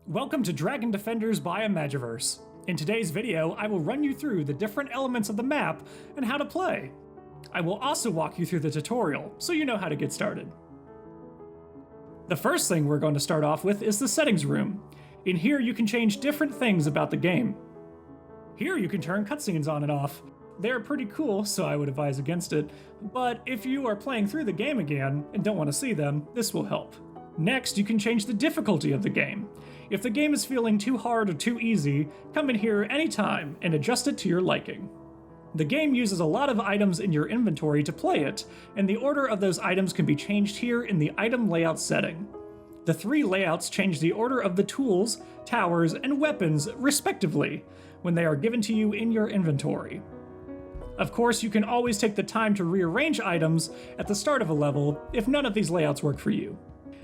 Welcome to Dragon Defenders by Imagiverse. In today's video, I will run you through the different elements of the map and how to play. I will also walk you through the tutorial, so you know how to get started. The first thing we're going to start off with is the settings room. In here you can change different things about the game. Here you can turn cutscenes on and off. They're pretty cool, so I would advise against it, but if you are playing through the game again and don't want to see them, this will help. Next, you can change the difficulty of the game. If the game is feeling too hard or too easy, come in here anytime and adjust it to your liking. The game uses a lot of items in your inventory to play it, and the order of those items can be changed here in the item layout setting. The three layouts change the order of the tools, towers, and weapons, respectively, when they are given to you in your inventory. Of course, you can always take the time to rearrange items at the start of a level if none of these layouts work for you.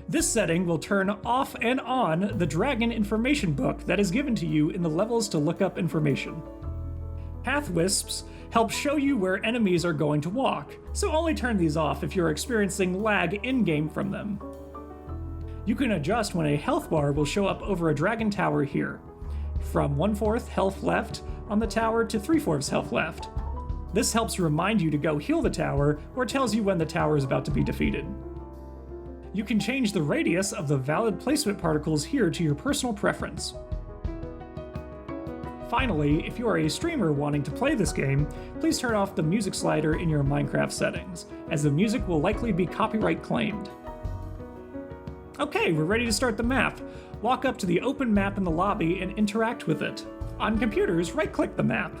This setting will turn off and on the dragon information book that is given to you in the levels to look up information. Path wisps help show you where enemies are going to walk, so only turn these off if you're experiencing lag in-game from them. You can adjust when a health bar will show up over a dragon tower here, from 1/4 health left on the tower to 3/4 health left. This helps remind you to go heal the tower or tells you when the tower is about to be defeated. You can change the radius of the valid placement particles here to your personal preference. Finally, if you are a streamer wanting to play this game, please turn off the music slider in your Minecraft settings, as the music will likely be copyright claimed. Okay, we're ready to start the map. Walk up to the open map in the lobby and interact with it. On computers, right-click the map.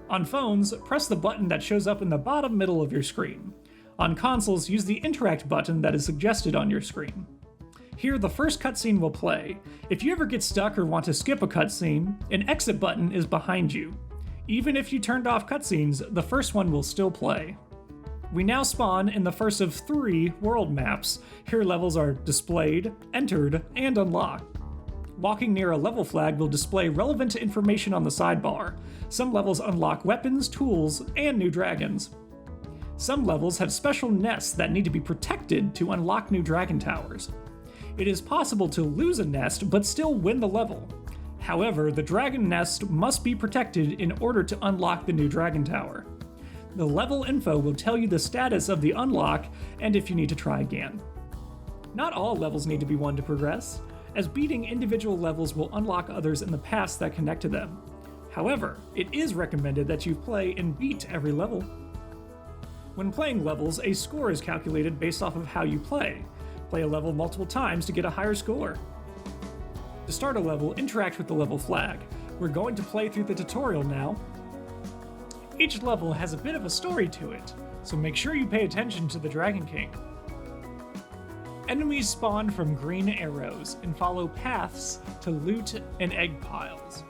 On phones, press the button that shows up in the bottom middle of your screen. On consoles, use the Interact button that is suggested on your screen. Here, the first cutscene will play. If you ever get stuck or want to skip a cutscene, an exit button is behind you. Even if you turned off cutscenes, the first one will still play. We now spawn in the first of 3 world maps. Here levels are displayed, entered, and unlocked. Walking near a level flag will display relevant information on the sidebar. Some levels unlock weapons, tools, and new dragons. Some levels have special nests that need to be protected to unlock new dragon towers. It is possible to lose a nest but still win the level. However, the dragon nest must be protected in order to unlock the new dragon tower. The level info will tell you the status of the unlock and if you need to try again. Not all levels need to be won to progress, as beating individual levels will unlock others in the past that connect to them. However, it is recommended that you play and beat every level. When playing levels, a score is calculated based off of how you play. Play a level multiple times to get a higher score. To start a level, interact with the level flag. We're going to play through the tutorial now. Each level has a bit of a story to it, so make sure you pay attention to the Dragon King. Enemies spawn from green arrows and follow paths to loot and egg piles.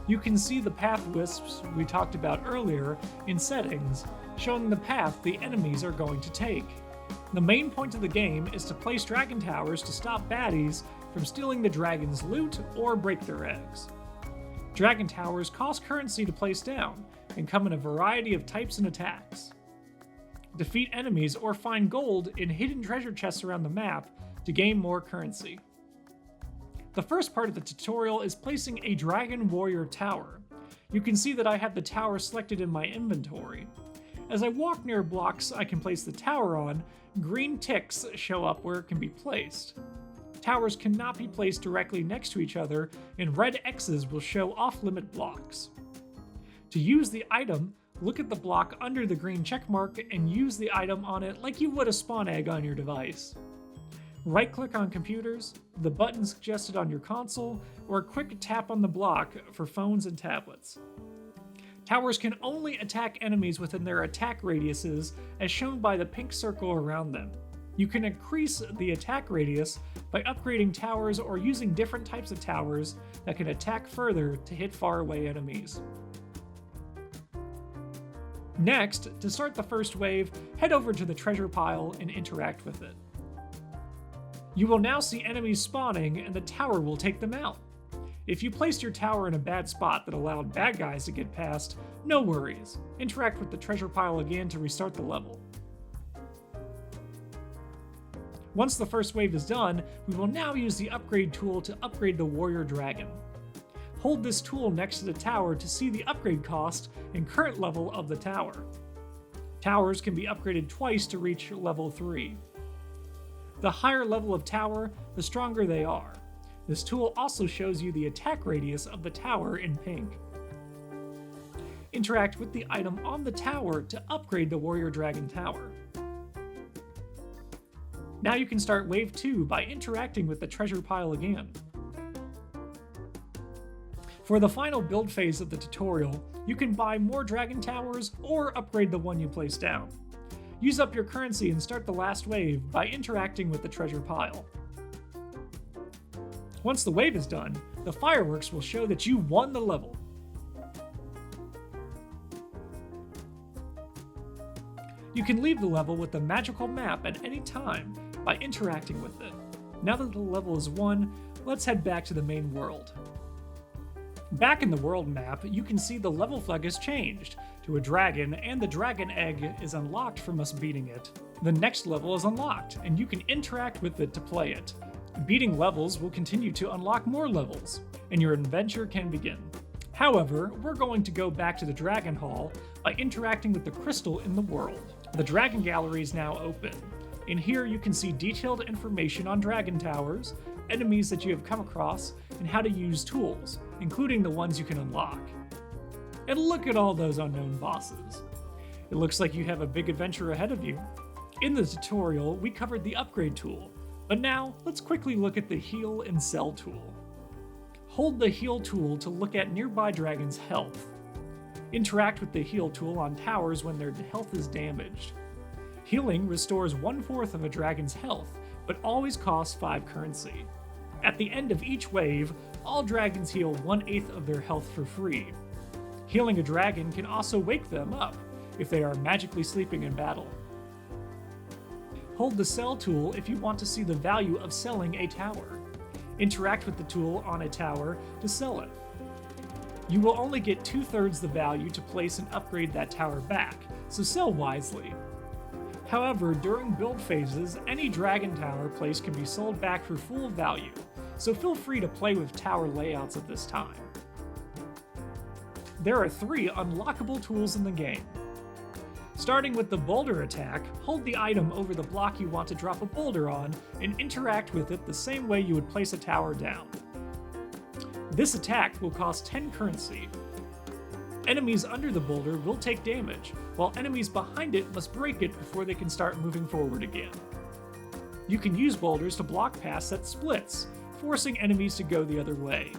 You can see the path wisps we talked about earlier in settings, showing the path the enemies are going to take. The main point of the game is to place dragon towers to stop baddies from stealing the dragon's loot or break their eggs. Dragon towers cost currency to place down and come in a variety of types and attacks. Defeat enemies or find gold in hidden treasure chests around the map to gain more currency. The first part of the tutorial is placing a dragon warrior tower. You can see that I have the tower selected in my inventory. As I walk near blocks I can place the tower on, green ticks show up where it can be placed. Towers cannot be placed directly next to each other, and red X's will show off-limit blocks. To use the item, look at the block under the green checkmark and use the item on it like you would a spawn egg on your device. Right-click on computers, the button suggested on your console, or a quick tap on the block for phones and tablets. Towers can only attack enemies within their attack radiuses, as shown by the pink circle around them. You can increase the attack radius by upgrading towers or using different types of towers that can attack further to hit faraway enemies. Next, to start the first wave, head over to the treasure pile and interact with it. You will now see enemies spawning and the tower will take them out. If you placed your tower in a bad spot that allowed bad guys to get past, no worries. Interact with the treasure pile again to restart the level. Once the first wave is done, we will now use the upgrade tool to upgrade the warrior dragon. Hold this tool next to the tower to see the upgrade cost and current level of the tower. Towers can be upgraded twice to reach level 3. The higher level of tower, the stronger they are. This tool also shows you the attack radius of the tower in pink. Interact with the item on the tower to upgrade the warrior dragon tower. Now you can start wave 2 by interacting with the treasure pile again. For the final build phase of the tutorial, you can buy more dragon towers or upgrade the one you placed down. Use up your currency and start the last wave by interacting with the treasure pile. Once the wave is done, the fireworks will show that you won the level. You can leave the level with the magical map at any time by interacting with it. Now that the level is won, let's head back to the main world. Back in the world map, you can see the level flag has changed to a dragon, and the dragon egg is unlocked from us beating it. The next level is unlocked, and you can interact with it to play it. Beating levels will continue to unlock more levels, and your adventure can begin. However, we're going to go back to the Dragon Hall by interacting with the crystal in the world. The Dragon Gallery is now open. In here you can see detailed information on dragon towers, enemies that you have come across, and how to use tools, including the ones you can unlock. And look at all those unknown bosses. It looks like you have a big adventure ahead of you. In the tutorial, we covered the upgrade tool, but now let's quickly look at the heal and sell tool. Hold the heal tool to look at nearby dragons' health. Interact with the heal tool on towers when their health is damaged. Healing restores 1/4 of a dragon's health, but always costs 5 currency. At the end of each wave, all dragons heal 1/8 of their health for free. Healing a dragon can also wake them up if they are magically sleeping in battle. Hold the sell tool if you want to see the value of selling a tower. Interact with the tool on a tower to sell it. You will only get 2/3 the value to place and upgrade that tower back, so sell wisely. However, during build phases, any dragon tower placed can be sold back for full value, so feel free to play with tower layouts at this time. There are 3 unlockable tools in the game. Starting with the boulder attack, hold the item over the block you want to drop a boulder on and interact with it the same way you would place a tower down. This attack will cost 10 currency. Enemies under the boulder will take damage, while enemies behind it must break it before they can start moving forward again. You can use boulders to block paths that splits, forcing enemies to go the other way.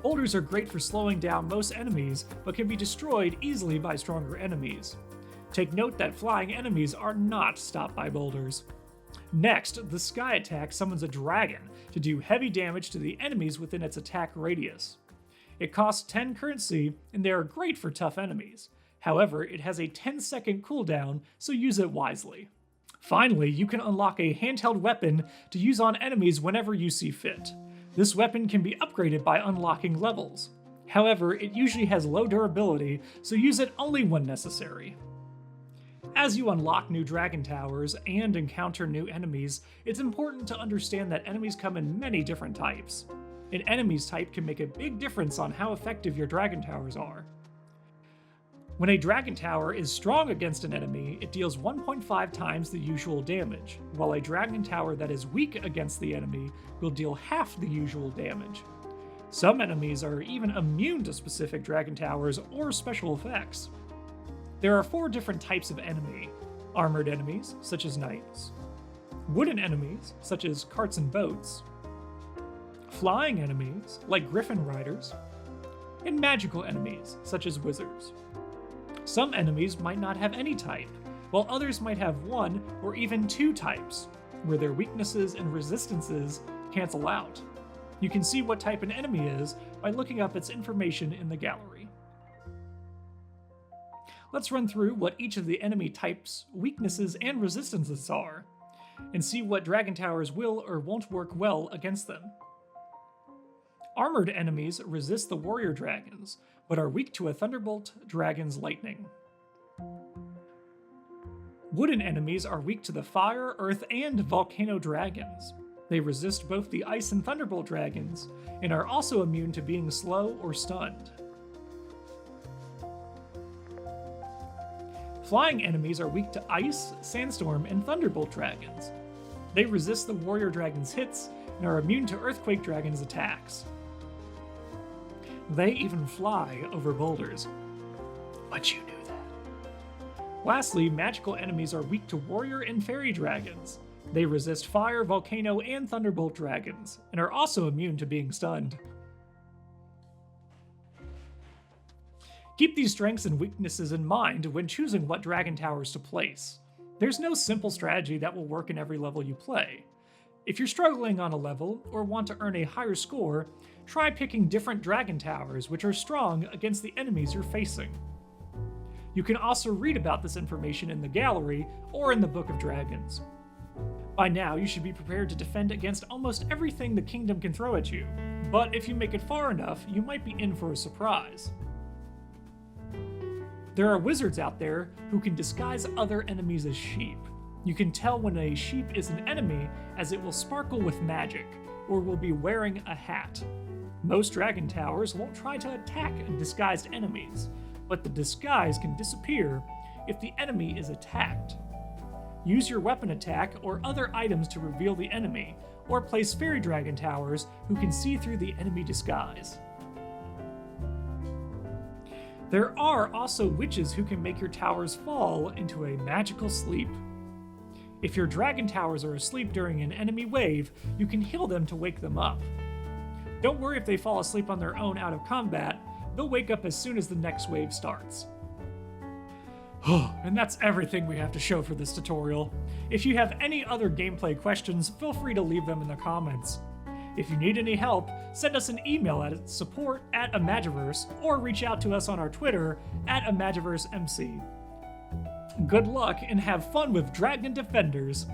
Boulders are great for slowing down most enemies, but can be destroyed easily by stronger enemies. Take note that flying enemies are not stopped by boulders. Next, the sky attack summons a dragon to do heavy damage to the enemies within its attack radius. It costs 10 currency, and they are great for tough enemies. However, it has a 10-second cooldown, so use it wisely. Finally, you can unlock a handheld weapon to use on enemies whenever you see fit. This weapon can be upgraded by unlocking levels. However, it usually has low durability, so use it only when necessary. As you unlock new dragon towers and encounter new enemies, it's important to understand that enemies come in many different types. An enemy's type can make a big difference on how effective your dragon towers are. When a dragon tower is strong against an enemy, it deals 1.5 times the usual damage, while a dragon tower that is weak against the enemy will deal half the usual damage. Some enemies are even immune to specific dragon towers or special effects. There are 4 different types of enemy: armored enemies, such as knights; wooden enemies, such as carts and boats; flying enemies, like griffin riders; and magical enemies, such as wizards. Some enemies might not have any type, while others might have 1 or even 2 types, where their weaknesses and resistances cancel out. You can see what type an enemy is by looking up its information in the gallery. Let's run through what each of the enemy types, weaknesses, and resistances are, and see what dragon towers will or won't work well against them. Armored enemies resist the warrior dragons, but are weak to a thunderbolt dragon's lightning. Wooden enemies are weak to the fire, earth, and volcano dragons. They resist both the ice and thunderbolt dragons, and are also immune to being slow or stunned. Flying enemies are weak to ice, sandstorm, and thunderbolt dragons. They resist the warrior dragon's hits and are immune to earthquake dragon's attacks. They even fly over boulders. But you knew that. Lastly, magical enemies are weak to warrior and fairy dragons. They resist fire, volcano, and thunderbolt dragons, and are also immune to being stunned. Keep these strengths and weaknesses in mind when choosing what dragon towers to place. There's no simple strategy that will work in every level you play. If you're struggling on a level, or want to earn a higher score, try picking different dragon towers which are strong against the enemies you're facing. You can also read about this information in the gallery or in the Book of Dragons. By now, you should be prepared to defend against almost everything the kingdom can throw at you, but if you make it far enough, you might be in for a surprise. There are wizards out there who can disguise other enemies as sheep. You can tell when a sheep is an enemy as it will sparkle with magic, or will be wearing a hat. Most dragon towers won't try to attack disguised enemies, but the disguise can disappear if the enemy is attacked. Use your weapon attack or other items to reveal the enemy, or place fairy dragon towers who can see through the enemy disguise. There are also witches who can make your towers fall into a magical sleep. If your dragon towers are asleep during an enemy wave, you can heal them to wake them up. Don't worry if they fall asleep on their own out of combat, they'll wake up as soon as the next wave starts. And that's everything we have to show for this tutorial. If you have any other gameplay questions, feel free to leave them in the comments. If you need any help, send us an email at support@imagiverse or reach out to us on our Twitter @imagiversemc. Good luck and have fun with Dragon Defenders!